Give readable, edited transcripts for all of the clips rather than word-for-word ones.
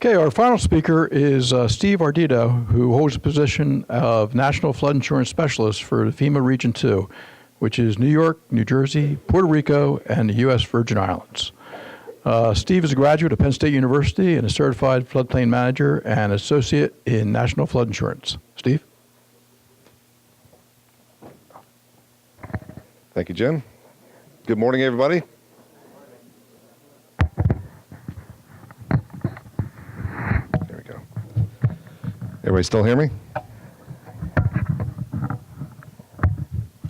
Okay, our final speaker is Steve Ardito, who holds the position of National Flood Insurance Specialist for FEMA Region 2, which is New York, New Jersey, Puerto Rico, and the U.S. Virgin Islands. Steve is a graduate of Penn State University and a certified floodplain manager and associate in National Flood Insurance. Steve? Thank you, Jim. Good morning, everybody. There we go. Everybody still hear me?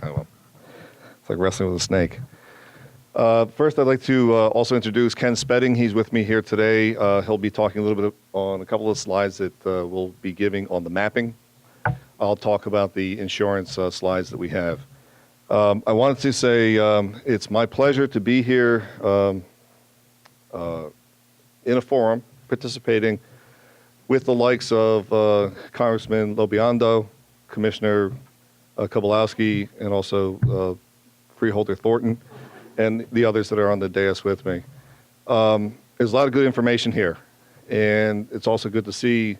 Oh, well. It's like wrestling with a snake. First, I'd like to also introduce Ken Spedding. He's with me here today. He'll be talking a little bit on a couple of slides that we'll be giving on the mapping. I'll talk about the insurance slides that we have. I wanted to say it's my pleasure to be here in a forum participating with the likes of Congressman LoBiondo, Commissioner Kobylowski, and also Freeholder Thornton, and the others that are on the dais with me. There's a lot of good information here, and it's also good to see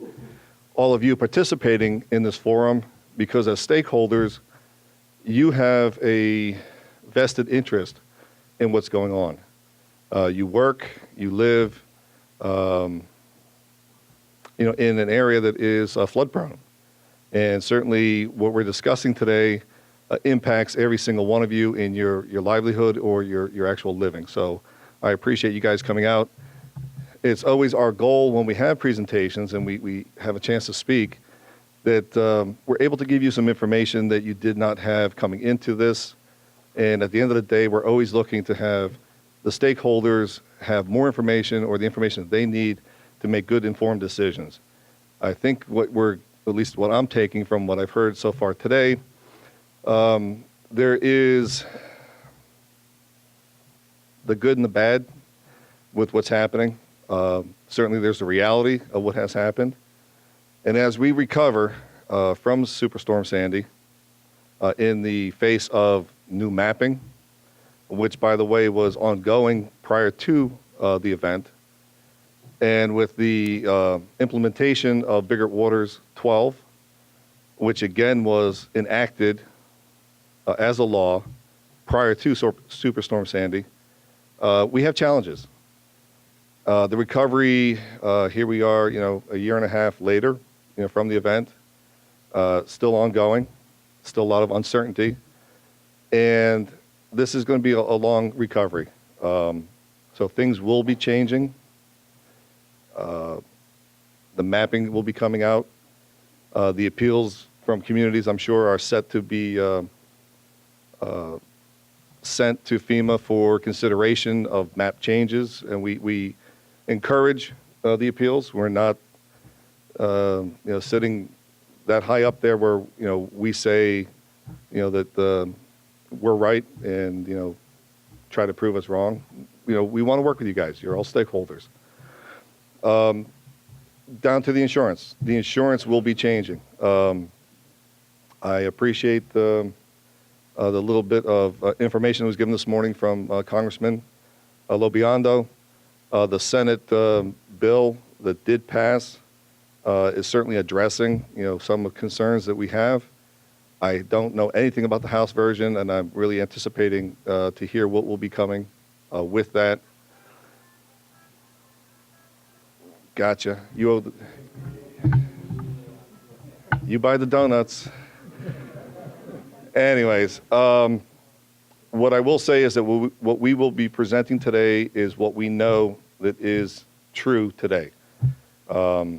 all of you participating in this forum because as stakeholders, you have a vested interest in what's going on. You work, you live, in an area that is flood prone. And certainly what we're discussing today impacts every single one of you in your livelihood or your actual living. So I appreciate you guys coming out. It's always our goal when we have presentations and we have a chance to speak that we're able to give you some information that you did not have coming into this. And at the end of the day, we're always looking to have the stakeholders have more information or the information that they need to make good informed decisions. I think at least what I'm taking from what I've heard so far today, there is the good and the bad with what's happening. Certainly there's the reality of what has happened. And as we recover from Superstorm Sandy in the face of new mapping, which by the way was ongoing prior to the event, and with the implementation of Biggert-Waters 12, which again was enacted as a law prior to Superstorm Sandy, we have challenges. The recovery, here we are, a year and a half later, from the event, still ongoing, still a lot of uncertainty, and this is going to be a long recovery. So things will be changing. The mapping will be coming out. The appeals from communities, I'm sure, are set to be sent to FEMA for consideration of map changes, and we encourage the appeals. We're not sitting that high up there where we say that we're right and try to prove us wrong. We want to work with you guys. You're all stakeholders. Down to the insurance. The insurance will be changing. I appreciate the little bit of information that was given this morning from Congressman LoBiondo. The Senate bill that did pass is certainly addressing some of the concerns that we have. I don't know anything about the House version, and I'm really anticipating to hear what will be coming with that. Gotcha. You buy the donuts. Anyways, what I will say is that what we will be presenting today is what we know that is true today. The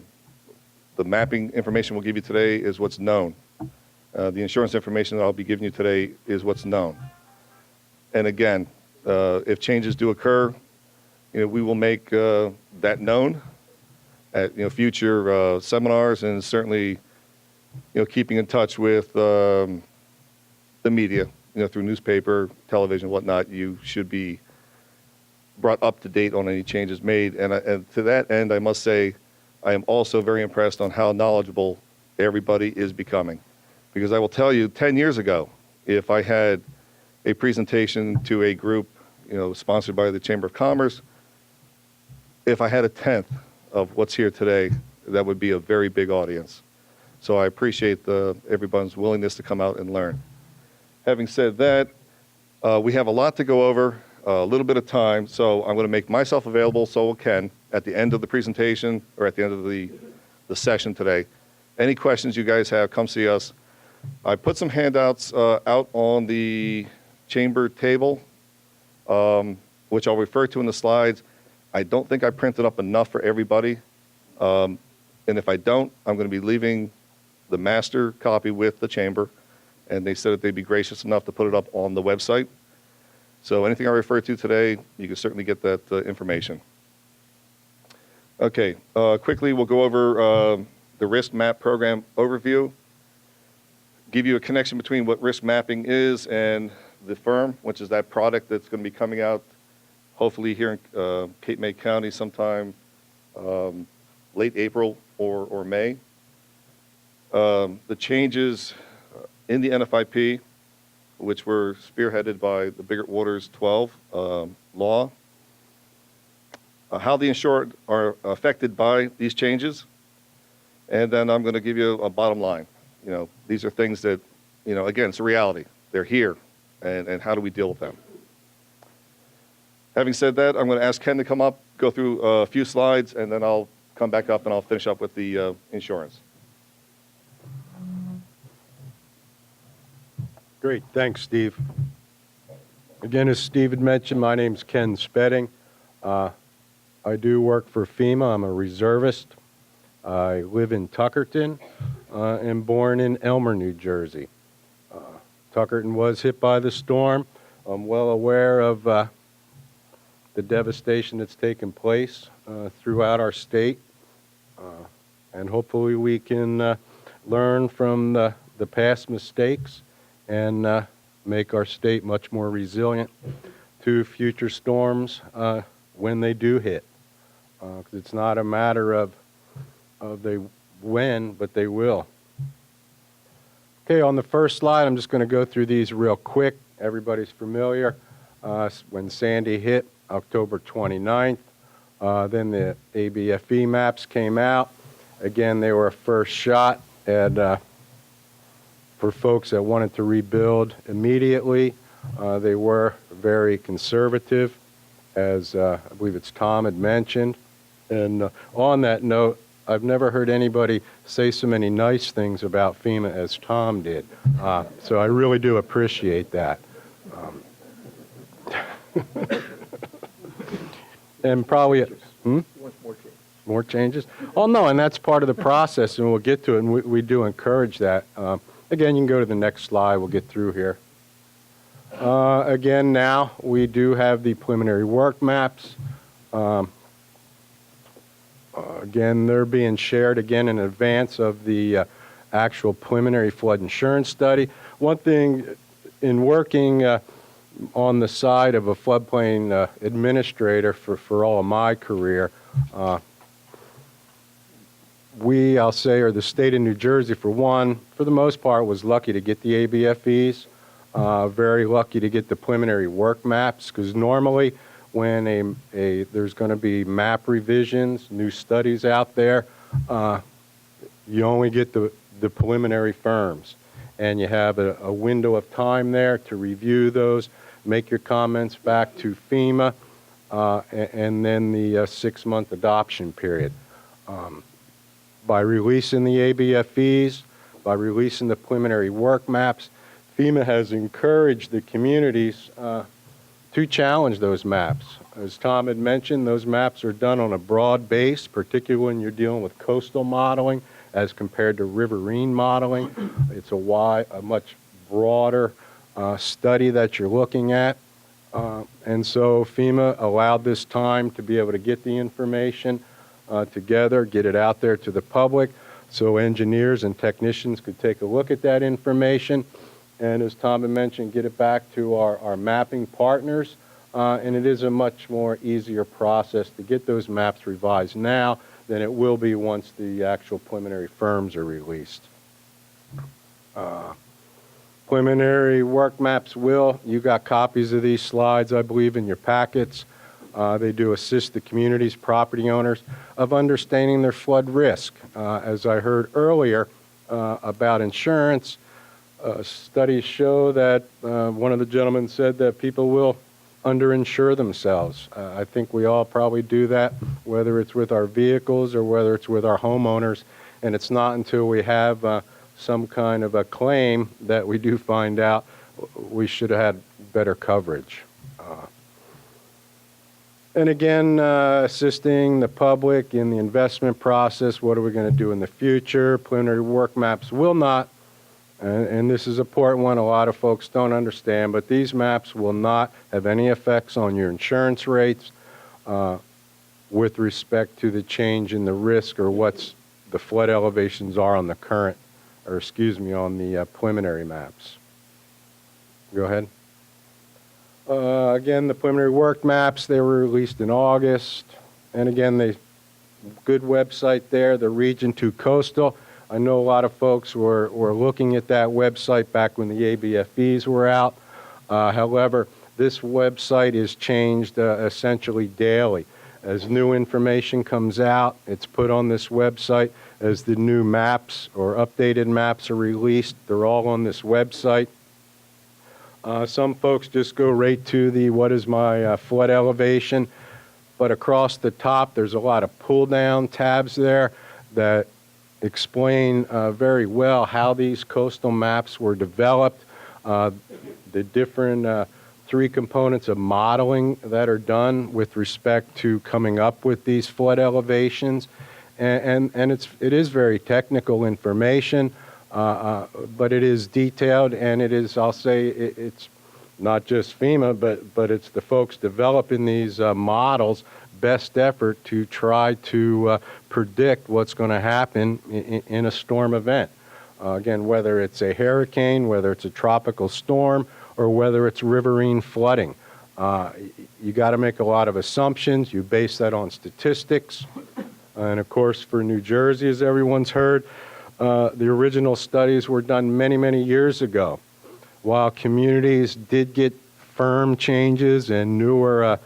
mapping information we'll give you today is what's known. The insurance information that I'll be giving you today is what's known. And again, if changes do occur, we will make that known at future seminars, and certainly keeping in touch with the media, through newspaper, television, whatnot. You should be brought up to date on any changes made. And to that end, I must say, I am also very impressed on how knowledgeable everybody is becoming. Because I will tell you, 10 years ago, if I had a presentation to a group, sponsored by the Chamber of Commerce, if I had a tenth of what's here today, that would be a very big audience. So I appreciate everyone's willingness to come out and learn. Having said that, we have a lot to go over, a little bit of time, so I'm going to make myself available, so will Ken, at the end of the presentation or at the end of the session today. Any questions you guys have, come see us. I put some handouts out on the chamber table, which I'll refer to in the slides. I don't think I printed up enough for everybody. And if I don't, I'm going to be leaving the master copy with the chamber. And they said that they'd be gracious enough to put it up on the website. So anything I refer to today, you can certainly get that information. Okay, quickly we'll go over the risk map program overview, give you a connection between what risk mapping is and the firm, which is that product that's going to be coming out hopefully here in Cape May County sometime late April or May. The changes in the NFIP, which were spearheaded by the Biggert-Waters 12 law, how the insured are affected by these changes, and then I'm going to give you a bottom line. You know, these are things that, you know, again, it's a reality. They're here, and how do we deal with them? Having said that, I'm going to ask Ken to come up, go through a few slides, and then I'll come back up and I'll finish up with the insurance. Great, thanks, Steve. Again, as Steve had mentioned, my name's Ken Spedding. I do work for FEMA. I'm a reservist. I live in Tuckerton and born in Elmer, New Jersey. Tuckerton was hit by the storm. I'm well aware of the devastation that's taken place throughout our state. And hopefully we can learn from the past mistakes and make our state much more resilient to future storms when they do hit. 'Cause it's not a matter of they when, but they will. Okay, on the first slide, I'm just going to go through these real quick. Everybody's familiar. When Sandy hit, October 29th, then the ABFE maps came out. Again, they were a first shot at for folks that wanted to rebuild immediately. They were very conservative, as I believe it's Tom had mentioned. And on that note, I've never heard anybody say so many nice things about FEMA as Tom did. So I really do appreciate that. And probably, more changes? Oh, no, and that's part of the process, and we'll get to it, and we do encourage that. Again, you can go to the next slide. We'll get through here. Again, now we do have the preliminary work maps. Again, they're being shared again in advance of the actual preliminary flood insurance study. One thing in working on the side of a floodplain administrator for all of my career, I'll say, or the state of New Jersey, for one, for the most part, was lucky to get the ABFEs, very lucky to get the preliminary work maps, because normally when there's going to be map revisions, new studies out there, you only get the preliminary firms. And you have a window of time there to review those, make your comments back to FEMA, and then the 6-month adoption period. By releasing the ABFEs, by releasing the preliminary work maps, FEMA has encouraged the communities to challenge those maps. As Tom had mentioned, those maps are done on a broad base, particularly when you're dealing with coastal modeling as compared to riverine modeling. It's a much broader study that you're looking at. And so FEMA allowed this time to be able to get the information together, get it out there to the public, so engineers and technicians could take a look at that information. And as Tom had mentioned, get it back to our mapping partners. And it is a much more easier process to get those maps revised now than it will be once the actual preliminary firms are released. Preliminary work maps you got copies of these slides, I believe, in your packets. They do assist the community's property owners of understanding their flood risk. As I heard earlier about insurance, studies show that one of the gentlemen said that people will underinsure themselves. I think we all probably do that, whether it's with our vehicles or whether it's with our homeowners, and it's not until we have some kind of a claim that we do find out we should have had better coverage. And again, assisting the public in the investment process. What are we going to do in the future? Preliminary work maps will not, and this is an important one a lot of folks don't understand, but these maps will not have any effects on your insurance rates with respect to the change in the risk or what's the flood elevations are on the current, or excuse me, on the preliminary maps. Go ahead. Again, the preliminary work maps, they were released in August. And again, good website there, the Region 2 Coastal. I know a lot of folks were looking at that website back when the ABFEs were out. However, this website is changed essentially daily. As new information comes out, it's put on this website. As the new maps or updated maps are released, they're all on this website. Some folks just go right to the what is my flood elevation, but across the top there's a lot of pull down tabs there that explain very well how these coastal maps were developed, the different three components of modeling that are done with respect to coming up with these flood elevations, and it is very technical information. But it is detailed, and it is, I'll say, it's not just FEMA, but it's the folks developing these models' best effort to try to predict what's going to happen in a storm event. Again, whether it's a hurricane, whether it's a tropical storm, or whether it's riverine flooding. You got to make a lot of assumptions. You base that on statistics. And of course, for New Jersey, as everyone's heard, the original studies were done many, many years ago. While communities did get firm changes and newer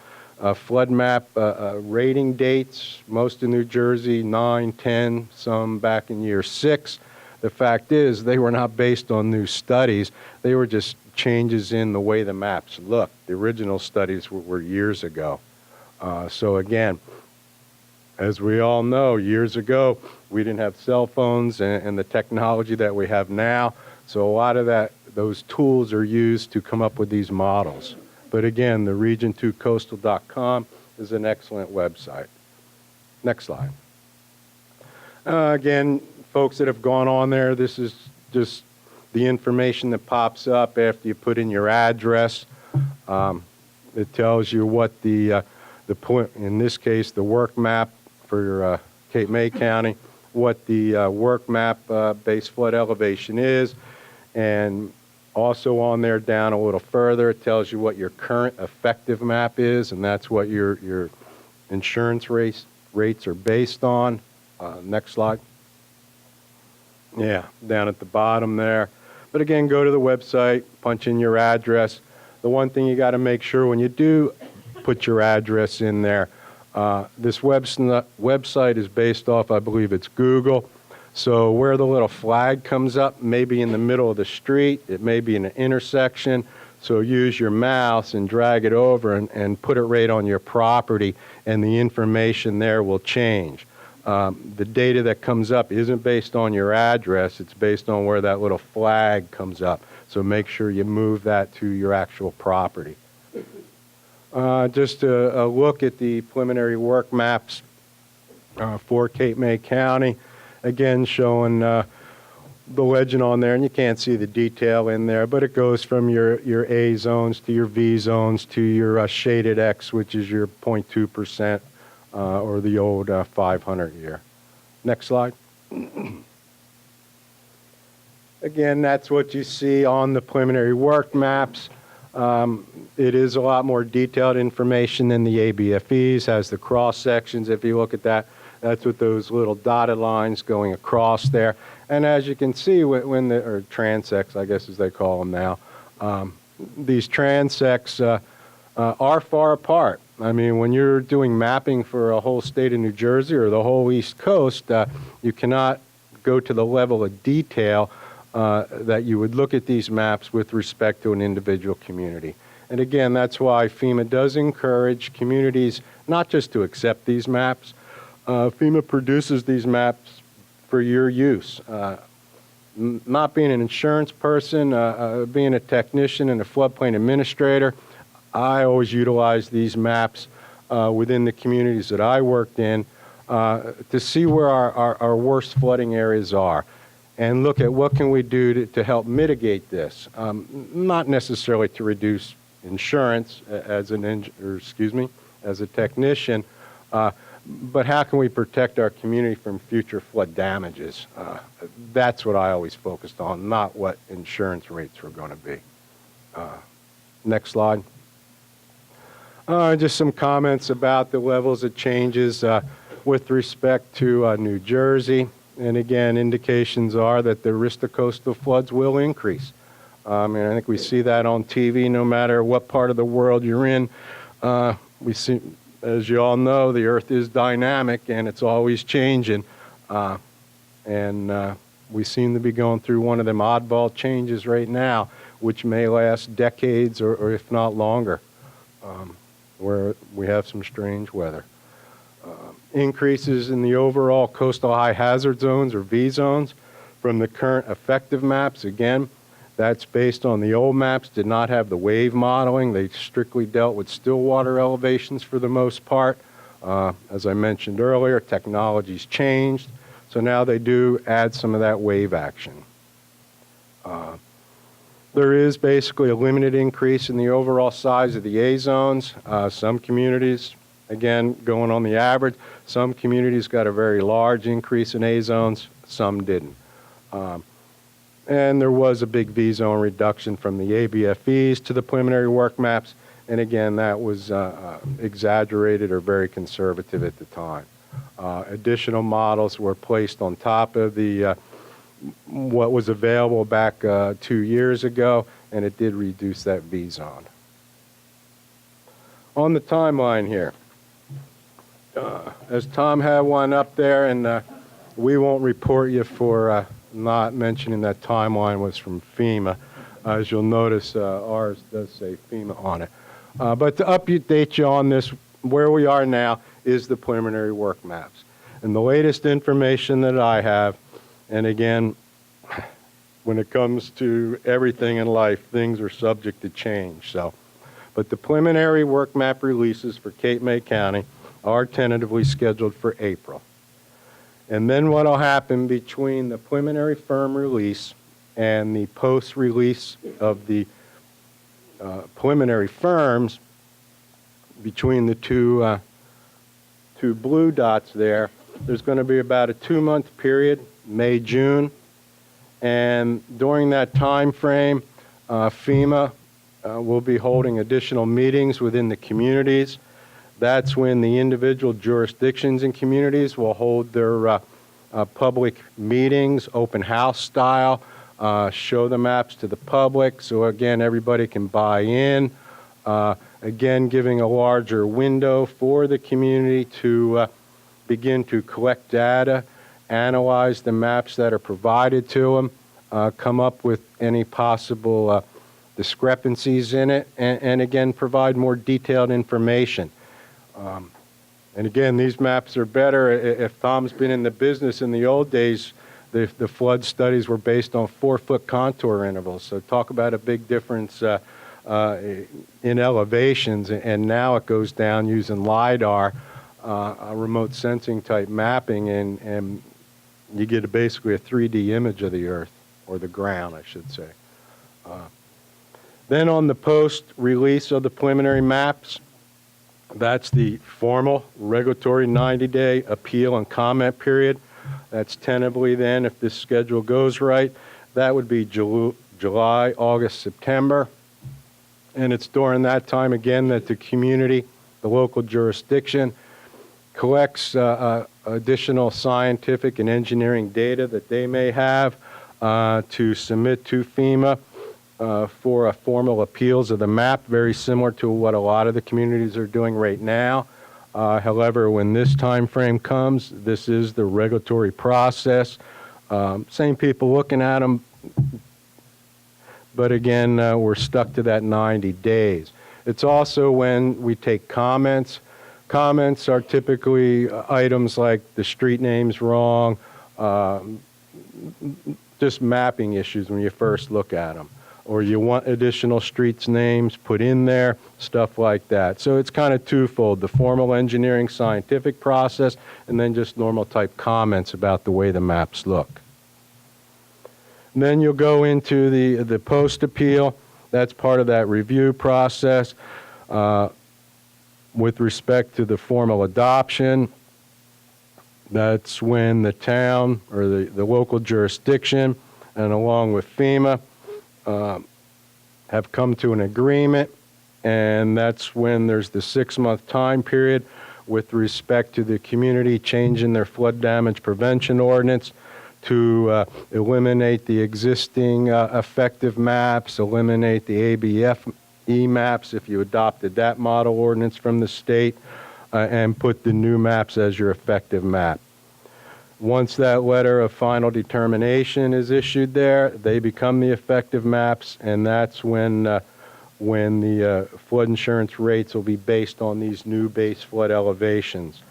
flood map rating dates, most in New Jersey, 9, 10, some back in year 6, the fact is they were not based on new studies. They were just changes in the way the maps look. The original studies were years ago. So again, as we all know, years ago, we didn't have cell phones and the technology that we have now. So a lot of those tools are used to come up with these models. But again, the region2coastal.com is an excellent website. Next slide. Again, folks that have gone on there, this is just the information that pops up after you put in your address. It tells you what the point, in this case, the work map for Cape May County, what the work map base flood elevation is, and also on there down a little further, it tells you what your current effective map is, and that's what your insurance rates are based on. Next slide. Yeah, down at the bottom there. But again, go to the website, punch in your address. The one thing you got to make sure when you do put your address in there, this website is based off, I believe it's Google. So where the little flag comes up, maybe in the middle of the street, it may be in an intersection. So use your mouse and drag it over and put it right on your property, and the information there will change. The data that comes up isn't based on your address, it's based on where that little flag comes up. So make sure you move that to your actual property. Just a look at the preliminary work maps for Cape May County. Again, showing the legend on there, and you can't see the detail in there, but it goes from your A zones to your V zones to your shaded X, which is your 0.2%, or the old 500 year. Next slide. Again, that's what you see on the preliminary work maps. It is a lot more detailed information than the ABFEs, has the cross sections. If you look at that, that's with those little dotted lines going across there. And as you can see, or transects, I guess as they call them now, these transects are far apart. I mean, when you're doing mapping for a whole state of New Jersey or the whole East Coast, you cannot go to the level of detail that you would look at these maps with respect to an individual community. And again, that's why FEMA does encourage communities not just to accept these maps. FEMA produces these maps for your use. Not being an insurance person, being a technician and a floodplain administrator, I always utilize these maps within the communities that I worked in to see where our worst flooding areas are and look at what can we do to help mitigate this. Not necessarily to reduce insurance as as a technician, but how can we protect our community from future flood damages? That's what I always focused on, not what insurance rates were going to be. Next slide. Just some comments about the levels of changes with respect to New Jersey. And again, indications are that the risk of coastal floods will increase. And I think we see that on TV no matter what part of the world you're in. We see, as you all know, the earth is dynamic and it's always changing. We seem to be going through one of them oddball changes right now, which may last decades or if not longer, where we have some strange weather. Increases in the overall coastal high hazard zones or V zones from the current effective maps. Again, that's based on the old maps, did not have the wave modeling. They strictly dealt with still water elevations for the most part. As I mentioned earlier, technology's changed, so now they do add some of that wave action. There is basically a limited increase in the overall size of the A zones. Some communities, again, going on the average, some communities got a very large increase in A zones, some didn't. And there was a big V zone reduction from the ABFEs to the preliminary work maps. And again, that was exaggerated or very conservative at the time. Additional models were placed on top of the what was available back 2 years ago, and it did reduce that V zone. On the timeline here, as Tom had one up there, and we won't report you for not mentioning that timeline was from FEMA. As you'll notice, ours does say FEMA on it. But to update you on this, where we are now is the preliminary work maps. And the latest information that I have, and again, when it comes to everything in life, things are subject to change. But the preliminary work map releases for Cape May County are tentatively scheduled for April. And then what will happen between the preliminary firm release and the post-release of the preliminary firms, between the two blue dots there, there's going to be about a 2-month period, May, June. And during that time frame, FEMA will be holding additional meetings within the communities. That's when the individual jurisdictions and communities will hold their public meetings, open house style, show the maps to the public. So again, everybody can buy in. Again, giving a larger window for the community to begin to collect data, analyze the maps that are provided to them, come up with any possible discrepancies in it, and again, provide more detailed information. And again, these maps are better. If Tom's been in the business in the old days, the flood studies were based on 4-foot contour intervals. So talk about a big difference in elevations. And now it goes down using LIDAR, a remote sensing type mapping, and you get basically a 3D image of the earth, or the ground, I should say. Then on the post-release of the preliminary maps, that's the formal regulatory 90-day appeal and comment period. That's tentatively then, if this schedule goes right, that would be July, August, September. And it's during that time, again, that the community, the local jurisdiction, collects additional scientific and engineering data that they may have to submit to FEMA. for a formal appeals of the map, very similar to what a lot of the communities are doing right now. However, when this time frame comes, this is the regulatory process. Same people looking at them, but again, we're stuck to that 90 days. It's also when we take comments. Comments are typically items like the street name's wrong, just mapping issues when you first look at them. Or you want additional streets names put in there, stuff like that. So it's kind of twofold, the formal engineering scientific process and then just normal type comments about the way the maps look. And then you'll go into the post appeal. That's part of that review process. With respect to the formal adoption, that's when the town or the local jurisdiction and along with FEMA have come to an agreement, and that's when there's the 6-month time period with respect to the community changing their flood damage prevention ordinance to eliminate the existing effective maps, eliminate the ABFE maps if you adopted that model ordinance from the state, and put the new maps as your effective map. Once that letter of final determination is issued there, they become the effective maps, and that's when the flood insurance rates will be based on these new base flood elevations.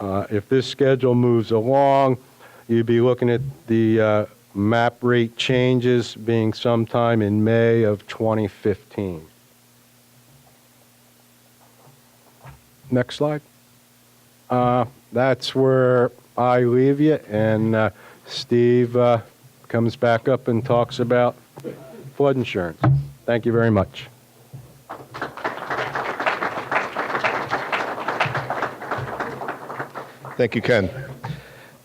If this schedule moves along, you'd be looking at the map rate changes being sometime in May of 2015. Next slide. That's where I leave you, and Steve comes back up and talks about flood insurance. Thank you very much. Thank you, Ken.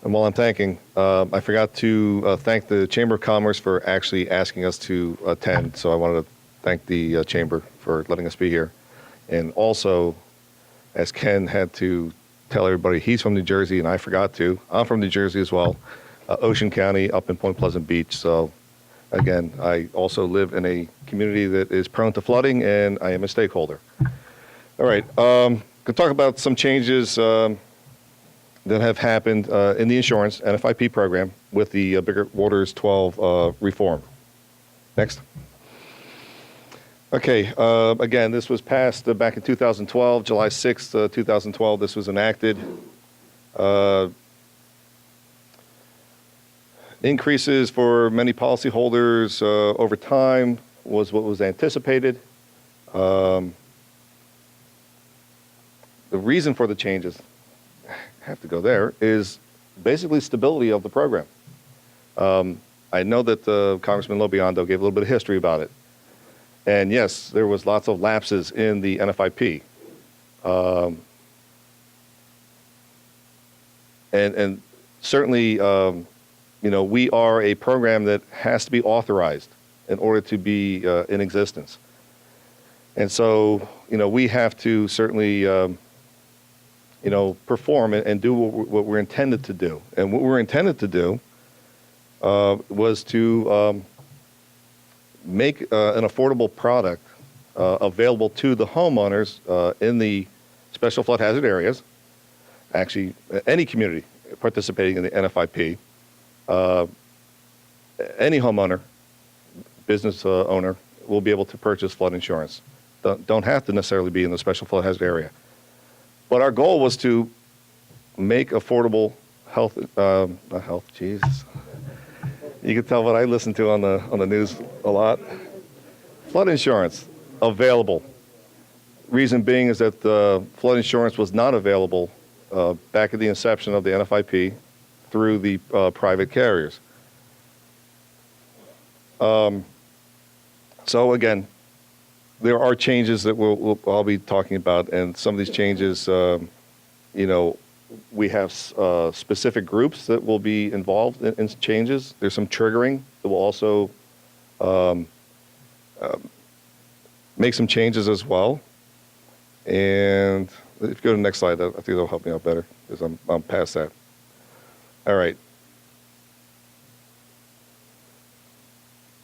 And while I'm thanking, I forgot to thank the Chamber of Commerce for actually asking us to attend, so I wanted to thank the Chamber for letting us be here. And also, as Ken had to tell everybody, he's from New Jersey, and I forgot to. I'm from New Jersey as well, Ocean County, up in Point Pleasant Beach. So, again, I also live in a community that is prone to flooding, and I am a stakeholder. All right, going to talk about some changes that have happened in the insurance NFIP program with the Biggert-Waters 12 reform. Next. Okay, again, this was passed back in 2012, July 6th, 2012, this was enacted. Increases for many policyholders over time was what was anticipated. The reason for the changes, have to go there, is basically stability of the program. I know that Congressman LoBiondo gave a little bit of history about it. And yes, there was lots of lapses in the NFIP. And certainly, we are a program that has to be authorized in order to be in existence. And so, we have to certainly, perform and do what we're intended to do. And what we're intended to do was to make an affordable product available to the homeowners in the special flood hazard areas, actually any community participating in the NFIP, any homeowner, business owner will be able to purchase flood insurance. Don't have to necessarily be in the special flood hazard area. But our goal was to make affordable Jesus. You can tell what I listen to on the news a lot. Flood insurance available. Reason being is that the flood insurance was not available back at the inception of the NFIP through the private carriers. So again, there are changes that I'll be talking about, and some of these changes, we have specific groups that will be involved in changes. There's some triggering that will also make some changes as well. And if you go to the next slide, I think that'll help me out better because I'm past that. All right.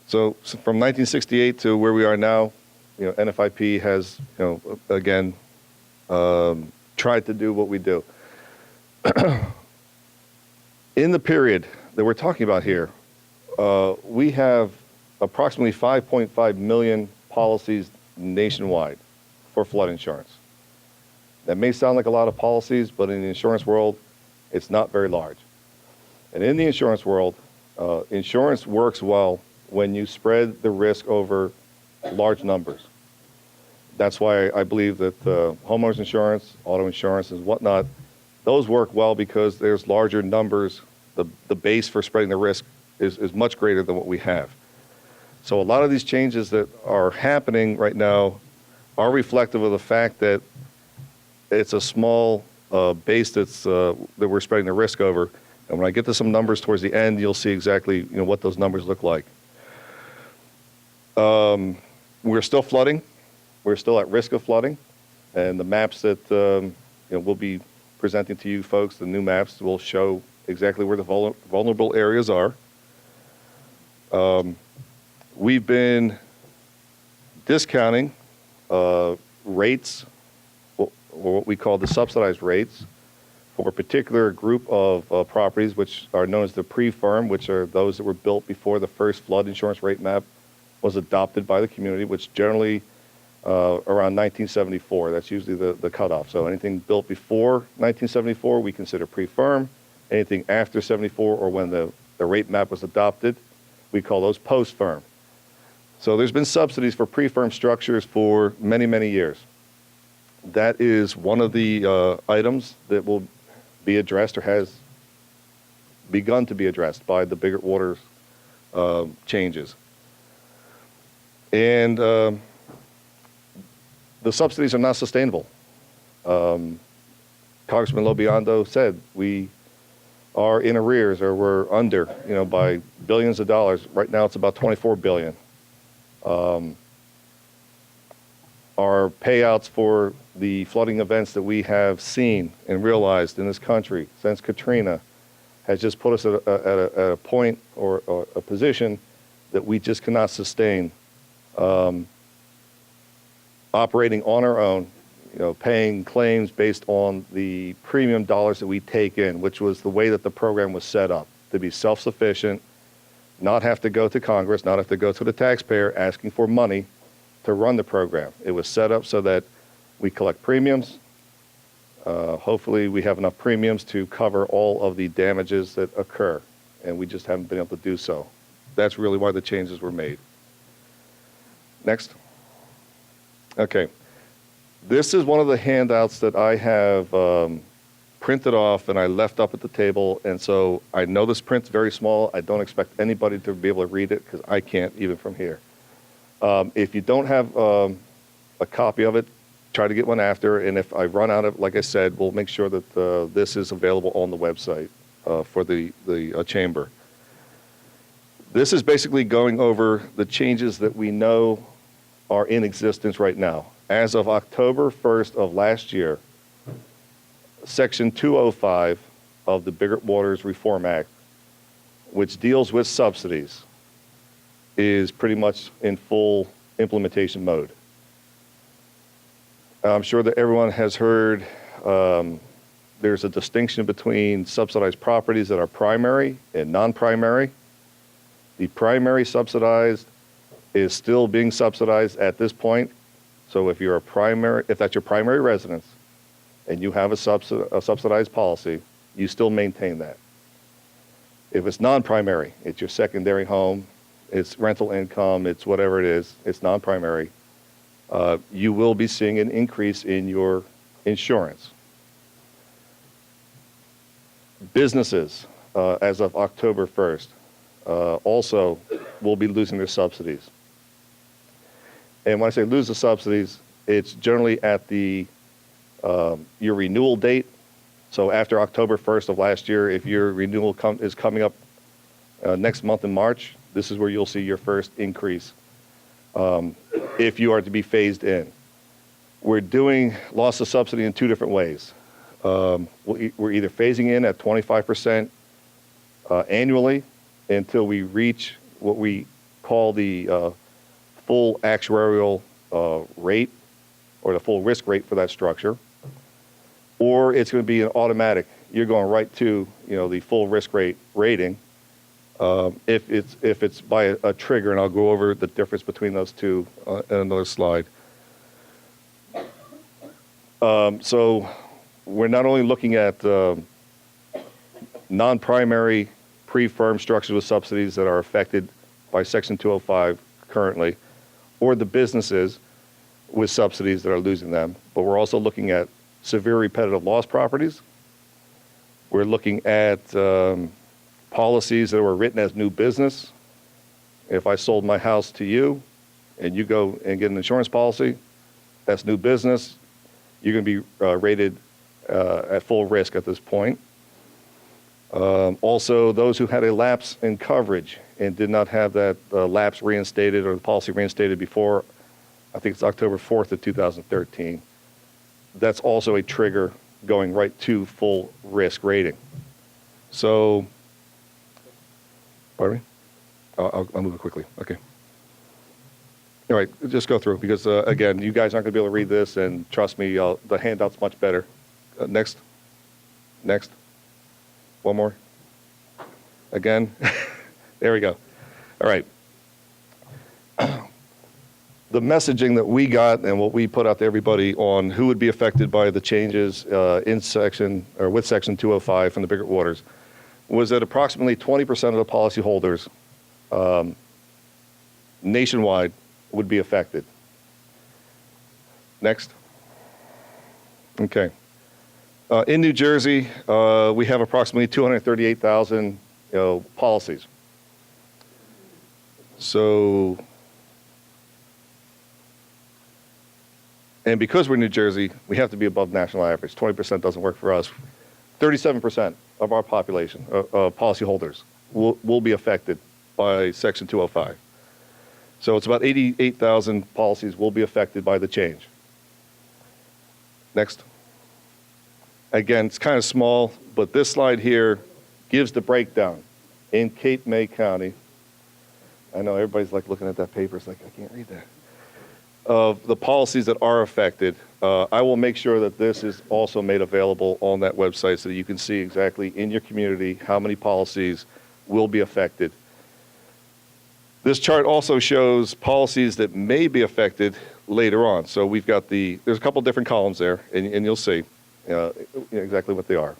from 1968 to where we are now, NFIP has, again, tried to do what we do. In the period that we're talking about here, we have approximately 5.5 million policies nationwide for flood insurance. That may sound like a lot of policies, but in the insurance world, it's not very large. And in the insurance world, insurance works well when you spread the risk over large numbers. That's why I believe that homeowners insurance, auto insurance, and whatnot, those work well because there's larger numbers. The base for spreading the risk is much greater than what we have. So a lot of these changes that are happening right now are reflective of the fact that it's a small base that we're spreading the risk over. And when I get to some numbers towards the end, you'll see exactly what those numbers look like. We're still flooding. We're still at risk of flooding. And the maps that we'll be presenting to you folks, the new maps, will show exactly where the vulnerable areas are. We've been discounting rates, or what we call the subsidized rates, for a particular group of properties, which are known as the pre-firm, which are those that were built before the first flood insurance rate map was adopted by the community, which generally around 1974. That's usually the cutoff. So anything built before 1974, we consider pre-firm. Anything after 74 or when the rate map was adopted, we call those post-firm. So there's been subsidies for pre-firm structures for many, many years. That is one of the items that will be addressed or has begun to be addressed by the Biggert-Waters changes. And the subsidies are not sustainable. Congressman LoBiondo said we are in arrears, or we're under, by billions of dollars. Right now it's about $24 billion. Our payouts for the flooding events that we have seen and realized in this country since Katrina has just put us at a point or a position that we just cannot sustain operating on our own, paying claims based on the premium dollars that we take in, which was the way that the program was set up, to be self-sufficient, not have to go to Congress, not have to go to the taxpayer asking for money to run the program. It was set up so that we collect premiums. Hopefully we have enough premiums to cover all of the damages that occur, and we just haven't been able to do so. That's really why the changes were made. Next. Okay. This is one of the handouts that I have printed off and I left up at the table, and so I know this print's very small. I don't expect anybody to be able to read it because I can't even from here. If you don't have a copy of it, try to get one after, and if I run out of, like I said, we'll make sure that this is available on the website for the chamber. This is basically going over the changes that we know are in existence right now. As of October 1st of last year, Section 205 of the Biggert-Waters Reform Act, which deals with subsidies, is pretty much in full implementation mode. I'm sure that everyone has heard there's a distinction between subsidized properties that are primary and non-primary. The primary subsidized is still being subsidized at this point. So if that's your primary residence and you have a subsidized policy, you still maintain that. If it's non-primary, it's your secondary home, it's rental income, it's whatever it is, it's non-primary, you will be seeing an increase in your insurance. Businesses, as of October 1st, also will be losing their subsidies. And when I say lose the subsidies, it's generally at your renewal date. So after October 1st of last year, if your renewal is coming up next month in March, this is where you'll see your first increase if you are to be phased in. We're doing loss of subsidy in two different ways. We're either phasing in at 25% annually until we reach what we call the full actuarial rate or the full risk rate for that structure, or it's going to be an automatic. You're going right to the full risk rate rating. If it's by a trigger, and I'll go over the difference between those two in another slide. So we're not only looking at non-primary pre-firm structures with subsidies that are affected by Section 205 currently, or the businesses with subsidies that are losing them, but we're also looking at severe repetitive loss properties. We're looking at policies that were written as new business. If I sold my house to you and you go and get an insurance policy, that's new business. You're going to be rated at full risk at this point. Also, those who had a lapse in coverage and did not have that lapse reinstated or the policy reinstated before, I think it's October 4th of 2013, that's also a trigger going right to full risk rating. So, pardon me? I'll move it quickly. Okay. All right, just go through because, again, you guys aren't going to be able to read this, and trust me, the handout's much better. Next. Next. One more. Again. There we go. All right. The messaging that we got and what we put out to everybody on who would be affected by the changes in section or with Section 205 from the Biggert-Waters was that approximately 20% of the policyholders nationwide would be affected. Next. Okay. In New Jersey, we have approximately 238,000 policies. So, and because we're New Jersey, we have to be above national average. 20% doesn't work for us. 37% of our population, policyholders, will be affected by Section 205. So it's about 88,000 policies will be affected by the change. Next. Again, it's kind of small, but this slide here gives the breakdown in Cape May County. I know everybody's like looking at that paper. It's like, I can't read that. Of the policies that are affected. I will make sure that this is also made available on that website so that you can see exactly in your community how many policies will be affected. This chart also shows policies that may be affected later on. So we've got there's a couple different columns there, and you'll see exactly what they are.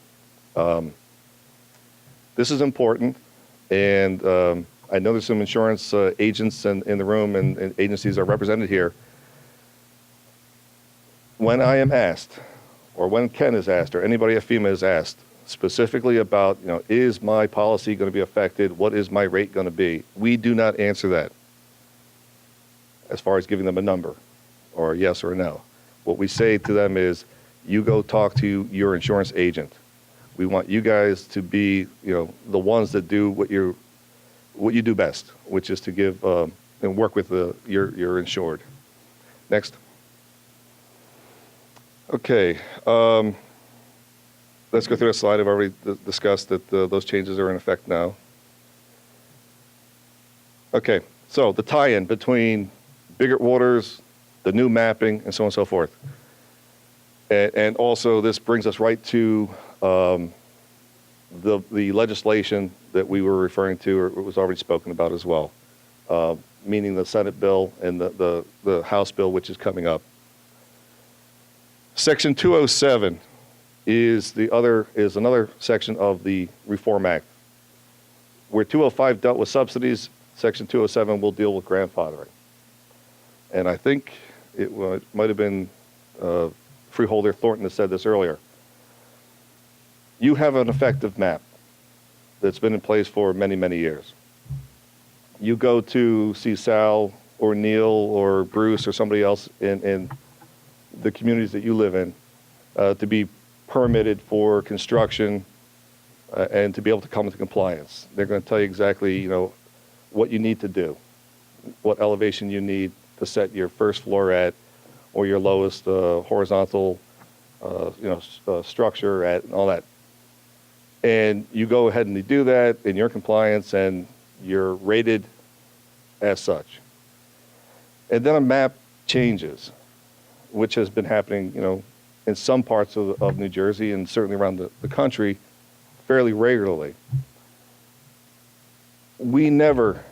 This is important, and I know there's some insurance agents in the room and agencies are represented here. When I am asked, or when Ken is asked, or anybody at FEMA is asked, specifically about, is my policy going to be affected? What is my rate going to be? We do not answer that as far as giving them a number or a yes or a no. What we say to them is, you go talk to your insurance agent. We want you guys to be, the ones that do what you do best, which is to give and work with your insured. Next. Okay. Let's go through a slide. I've already discussed that those changes are in effect now. Okay, so the tie-in between Biggert-Waters, the new mapping, and so on and so forth. And also this brings us right to the legislation that we were referring to, or it was already spoken about as well, meaning the Senate bill and the House bill, which is coming up. Section 207 is another section of the Reform Act. Where 205 dealt with subsidies, Section 207 will deal with grandfathering. And I think it might have been Freeholder Thornton that said this earlier. You have an effective map that's been in place for many, many years. You go to see Sal or Neil or Bruce or somebody else in the communities that you live in to be permitted for construction and to be able to come into compliance. They're going to tell you exactly, what you need to do, what elevation you need to set your first floor at, or your lowest horizontal, structure at, and all that. And you go ahead and you do that in your compliance, and you're rated as such. And then a map changes, which has been happening, in some parts of New Jersey and certainly around the country fairly regularly. We never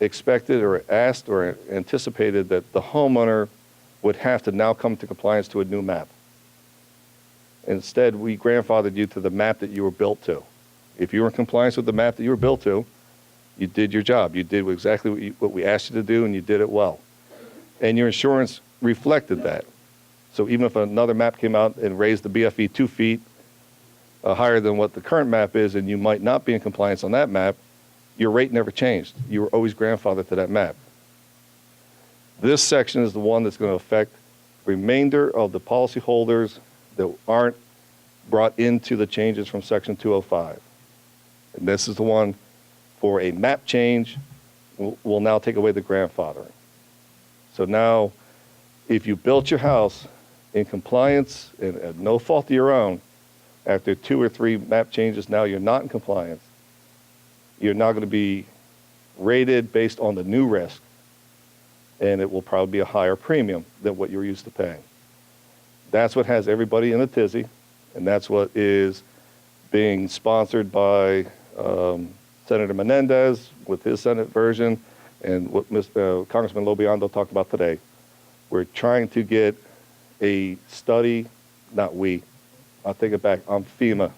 expected or asked or anticipated that the homeowner would have to now come to compliance to a new map. Instead, we grandfathered you to the map that you were built to. If you were in compliance with the map that you were built to, you did your job. You did exactly what we asked you to do, and you did it well. And your insurance reflected that. So even if another map came out and raised the BFE 2 feet higher than what the current map is, and you might not be in compliance on that map, your rate never changed. You were always grandfathered to that map. This section is the one that's going to affect the remainder of the policyholders that aren't brought into the changes from Section 205. And this is the one for a map change will now take away the grandfathering. So now, if you built your house in compliance and at no fault of your own, after 2 or 3 map changes, now you're not in compliance, you're now going to be rated based on the new risk, and it will probably be a higher premium than what you're used to paying. That's what has everybody in a tizzy, and that's what is being sponsored by Senator Menendez with his Senate version and what Congressman LoBiondo talked about today. We're trying to get a study, not we, I'll take it back, I'm FEMA.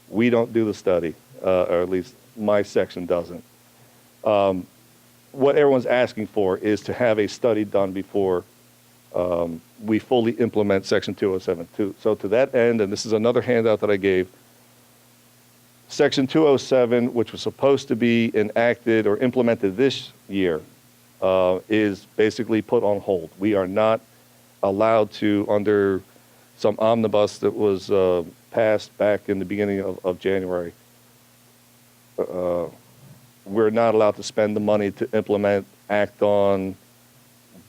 We don't do the study, or at least my section doesn't. What everyone's asking for is to have a study done before we fully implement Section 207. So to that end, and this is another handout that I gave, Section 207, which was supposed to be enacted or implemented this year, is basically put on hold. We are not allowed to, under some omnibus that was passed back in the beginning of January, we're not allowed to spend the money to implement, act on,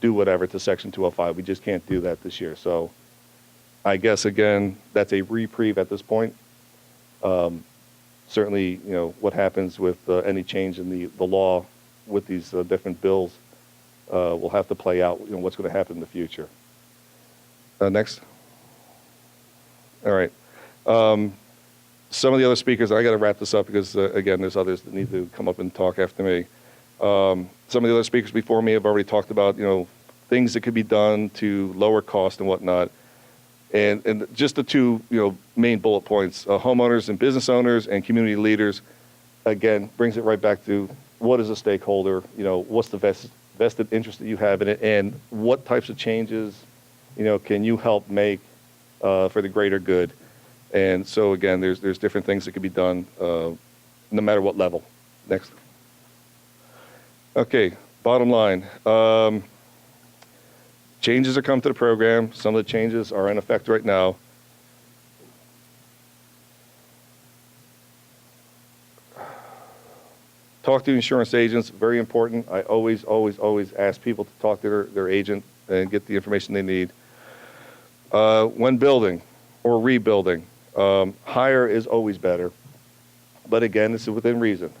do whatever to Section 205. We just can't do that this year. So I guess, again, that's a reprieve at this point. Certainly, what happens with any change in the law with these different bills will have to play out, what's going to happen in the future. Next. All right. Some of the other speakers, I got to wrap this up because, again, there's others that need to come up and talk after me. Some of the other speakers before me have already talked about, things that could be done to lower cost and whatnot. And just the 2, main bullet points, homeowners and business owners and community leaders, again, brings it right back to what is a stakeholder, what's the vested interest that you have in it, and what types of changes, can you help make for the greater good. And so, again, there's different things that could be done no matter what level. Next. Okay, bottom line. Changes are coming to the program. Some of the changes are in effect right now. Talk to insurance agents, very important. I always ask people to talk to their agent and get the information they need. When building or rebuilding, higher is always better. But again, this is within reason.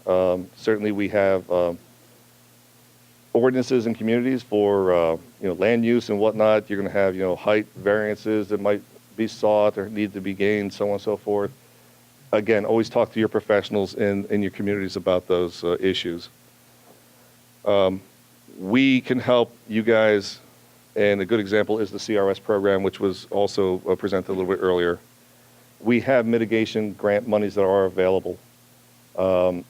Certainly we have ordinances in communities for land use and whatnot. You're going to have height variances that might be sought or need to be gained, so on and so forth. Again, always talk to your professionals in your communities about those issues. We can help you guys, and a good example is the CRS program, which was also presented a little bit earlier. We have mitigation grant monies that are available.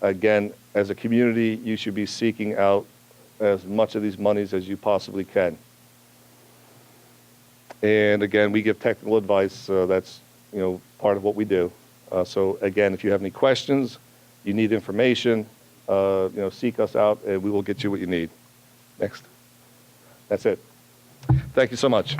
Again, as a community, you should be seeking out as much of these monies as you possibly can. And again, we give technical advice. That's part of what we do. So again, if you have any questions, you need information, seek us out, and we will get you what you need. Next. That's it. Thank you so much.